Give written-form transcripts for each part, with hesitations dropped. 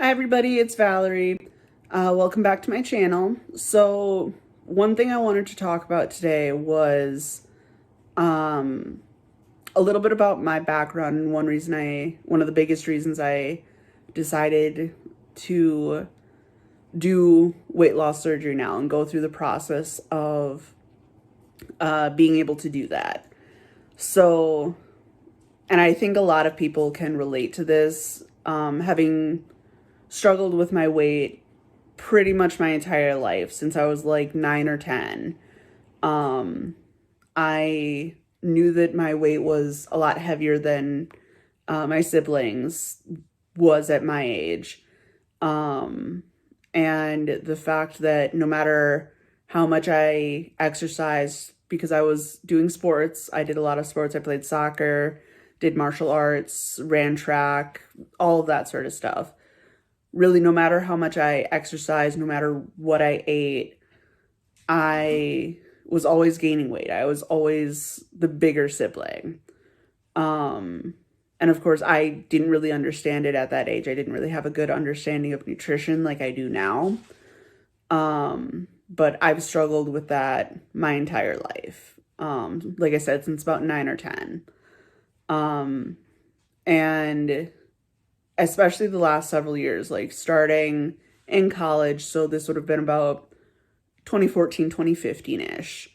Hi everybody, it's Valerie. Welcome back to my channel. So one thing I wanted to talk about today was a little bit about my background and one of the biggest reasons I decided to do weight loss surgery now and go through the process of being able to do that. So, and I think a lot of people can relate to this, having struggled with my weight pretty much my entire life since I was like 9 or 10. I knew that my weight was a lot heavier than my siblings was at my age. And the fact that no matter how much I exercised, because I was doing sports, I did a lot of sports. I played soccer, did martial arts, ran track, all of that sort of stuff. Really, no matter how much I exercised, no matter what I ate, I was always gaining weight. I was always the bigger sibling. And of course, I didn't really understand it at that age. I didn't really have a good understanding of nutrition like I do now. But I've struggled with that my entire life. Like I said, since about 9 or 10. And especially the last several years, like starting in college. So this would have been about 2014, 2015-ish.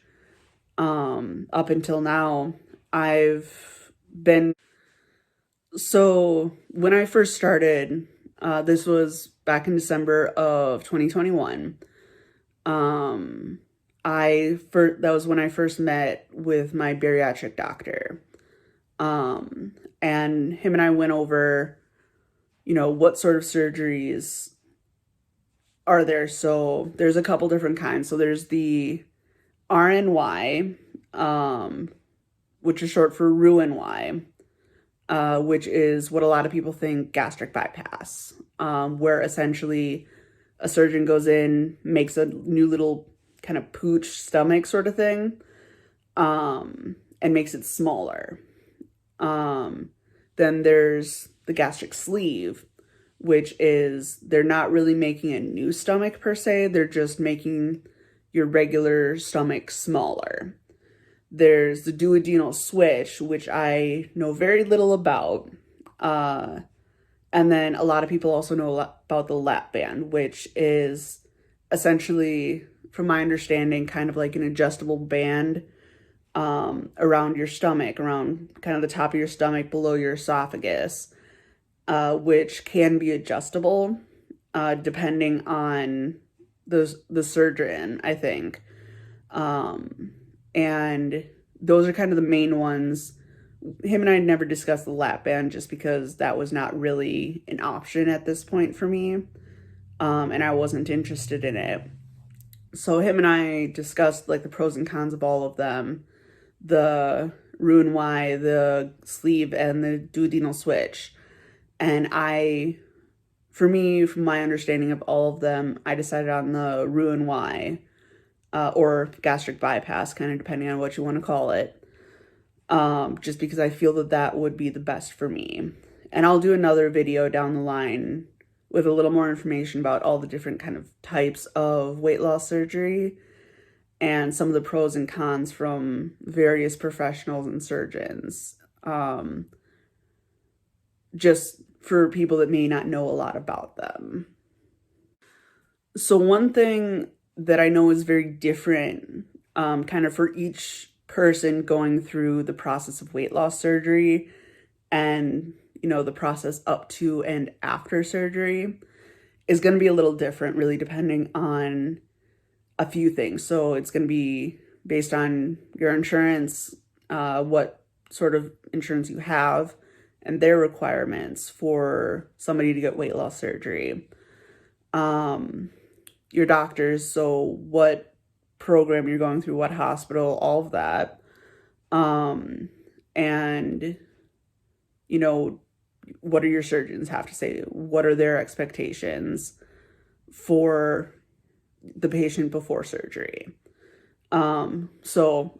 Up until now, I've been... So when I first started, this was back in December of 2021. That was when I first met with my bariatric doctor. And him and I went over, what sort of surgeries are there. So there's a couple different kinds. So there's the RNY, which is short for Roux-en-Y, which is what a lot of people think gastric bypass, where essentially a surgeon goes in, makes a new little kind of pooch stomach sort of thing, and makes it smaller. Then there's the gastric sleeve, which is they're not really making a new stomach per se. They're just making your regular stomach smaller. There's the duodenal switch, which I know very little about. And then a lot of people also know about the lap band, which is essentially, from my understanding, kind of like an adjustable band around your stomach, around kind of the top of your stomach, below your esophagus, which can be adjustable depending on the surgeon, I think. And those are kind of the main ones. Him and I never discussed the lap band just because that was not really an option at this point for me. And I wasn't interested in it. So him and I discussed like the pros and cons of all of them. The Roux-en-Y, the sleeve, and the duodenal switch. And for me, from my understanding of all of them, I decided on the Roux-en-Y, or gastric bypass, kind of depending on what you want to call it, just because I feel that that would be the best for me. And I'll do another video down the line with a little more information about all the different kind of types of weight loss surgery and some of the pros and cons from various professionals and surgeons, just for people that may not know a lot about them. So one thing that I know is very different, kind of for each person going through the process of weight loss surgery and, the process up to and after surgery, is going to be a little different, really depending on a few things. So it's going to be based on your insurance, what sort of insurance you have, and their requirements for somebody to get weight loss surgery. Your doctors, so what program you're going through, what hospital, all of that. And, what do your surgeons have to say? What are their expectations for the patient before surgery? So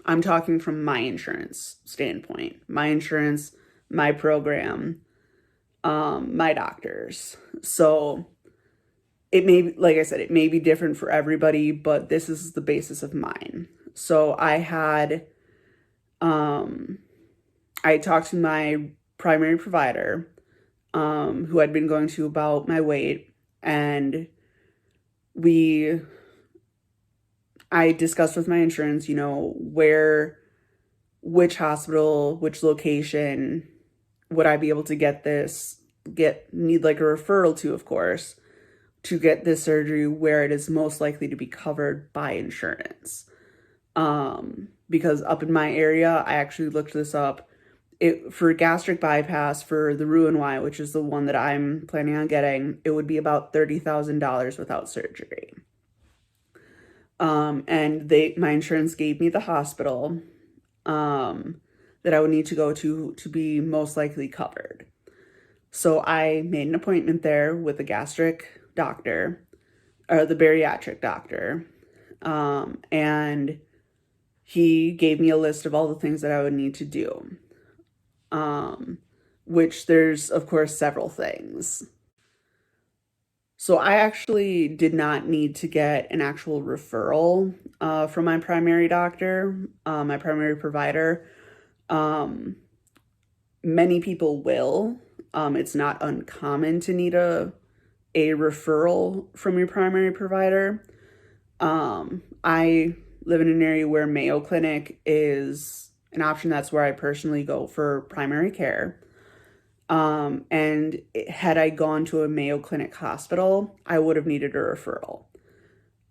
I'm talking from my insurance standpoint. My insurance, my program, my doctors. So it may be, like I said, it may be different for everybody, but this is the basis of mine. So I talked to my primary provider, who I'd been going to about my weight, and I discussed with my insurance, which hospital, which location would I be able to need like a referral to, of course, to get this surgery where it is most likely to be covered by insurance. Because up in my area, I actually looked this up. For gastric bypass for the Roux-en-Y, which is the one that I'm planning on getting, it would be about $30,000 without surgery. And my insurance gave me the hospital that I would need to go to be most likely covered. So I made an appointment there with the gastric doctor, or the bariatric doctor, and he gave me a list of all the things that I would need to do, which there's, of course, several things. So I actually did not need to get an actual referral from my primary doctor, my primary provider. Many people will. It's not uncommon to need a referral from your primary provider. I live in an area where Mayo Clinic is an option. That's where I personally go for primary care. And had I gone to a Mayo Clinic hospital, I would have needed a referral.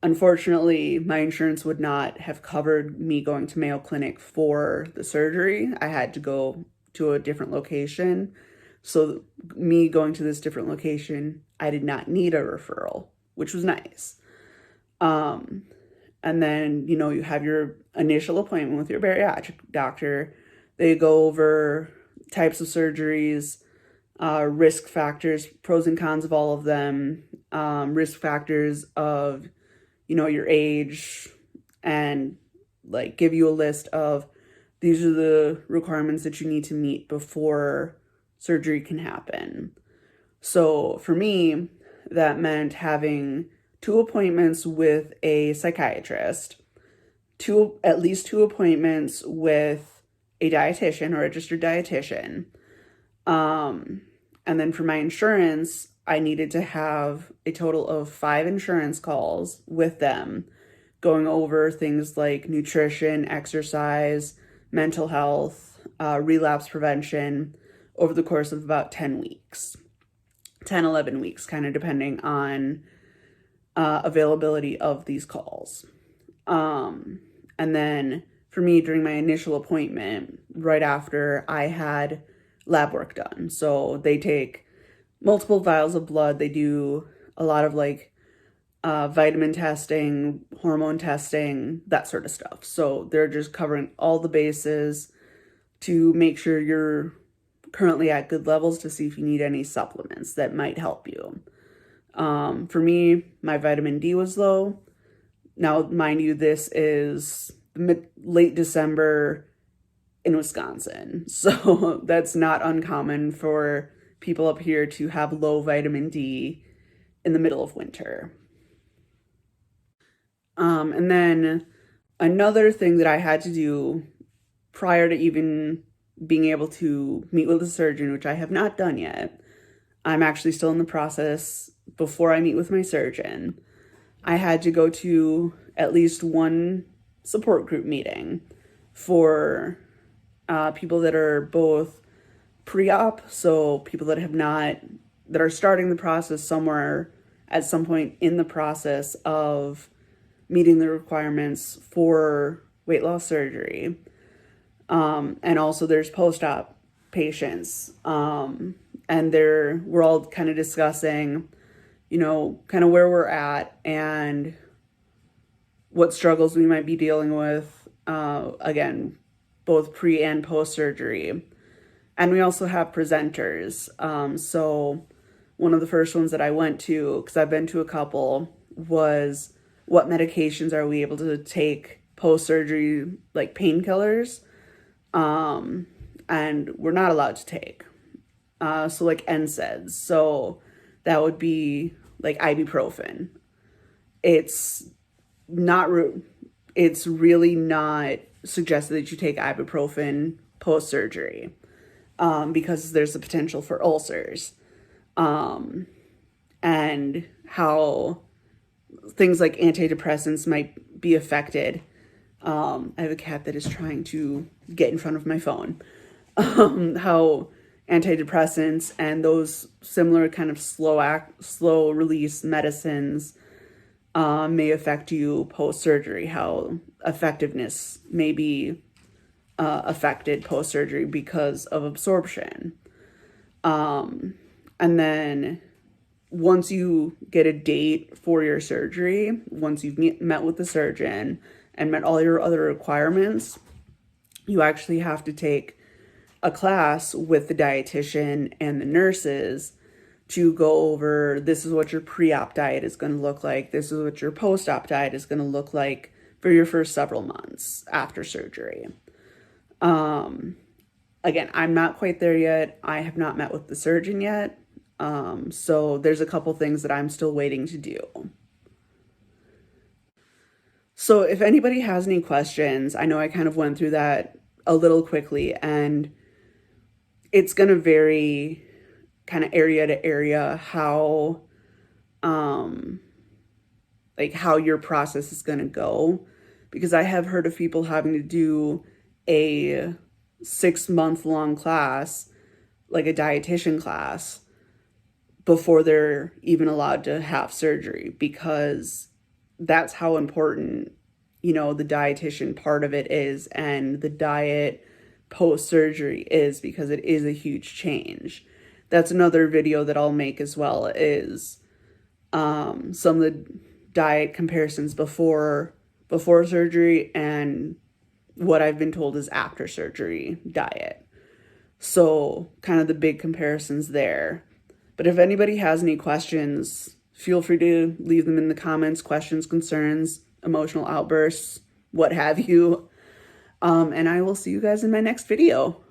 Unfortunately, my insurance would not have covered me going to Mayo Clinic for the surgery. I had to go to a different location. So me going to this different location, I did not need a referral, which was nice. And then, you have your initial appointment with your bariatric doctor. They go over types of surgeries, risk factors, pros and cons of all of them, risk factors of, your age, and like give you a list of these are the requirements that you need to meet before surgery can happen. So for me, that meant having 2 appointments with a psychiatrist, at least 2 appointments with a dietitian or registered dietitian. And then for my insurance, I needed to have a total of 5 insurance calls with them, going over things like nutrition, exercise, mental health, relapse prevention over the course of about 10 weeks, 11 weeks, kind of depending on availability of these calls. And then for me, during my initial appointment, right after, I had lab work done. So they take multiple vials of blood. They do a lot of vitamin testing, hormone testing, that sort of stuff. So they're just covering all the bases to make sure you're currently at good levels, to see if you need any supplements that might help you. For me, my vitamin D was low. Now, mind you, this is late December in Wisconsin. So that's not uncommon for people up here to have low vitamin D in the middle of winter. And then another thing that I had to do prior to even being able to meet with a surgeon, which I have not done yet, I'm actually still in the process before I meet with my surgeon, I had to go to at least one support group meeting for people that are both pre-op, so people that are starting the process somewhere at some point in the process of meeting the requirements for weight loss surgery. And also there's post-op patients. And we're all kind of discussing, kind of where we're at and what struggles we might be dealing with, again, both pre and post surgery. And we also have presenters. So one of the first ones that I went to, because I've been to a couple, was what medications are we able to take post-surgery, like painkillers, and we're not allowed to take. so like NSAIDs. So that would be like ibuprofen. It's not, it's really not suggested that you take ibuprofen post-surgery, because there's the potential for ulcers, and how things like antidepressants might be affected. I have a cat that is trying to get in front of my phone. How antidepressants and those similar kind of slow release medicines may affect you post-surgery, how effectiveness may be affected post-surgery because of absorption. And then once you get a date for your surgery, once you've met with the surgeon and met all your other requirements, you actually have to take a class with the dietitian and the nurses to go over, this is what your pre-op diet is going to look like, this is what your post-op diet is going to look like for your first several months after surgery. Again, I'm not quite there yet. I have not met with the surgeon yet. So there's a couple things that I'm still waiting to do. So if anybody has any questions, I know I kind of went through that a little quickly, and it's going to vary kind of area to area how, like how your process is going to go, because I have heard of people having to do a 6-month long class, like a dietitian class, before they're even allowed to have surgery, because that's how important, you know, the dietitian part of it is, and the diet post-surgery is, because it is a huge change. That's another video that I'll make as well, is some of the diet comparisons before surgery and what I've been told is after surgery diet. So kind of the big comparisons there. But if anybody has any questions, feel free to leave them in the comments, questions, concerns, emotional outbursts, what have you. And I will see you guys in my next video.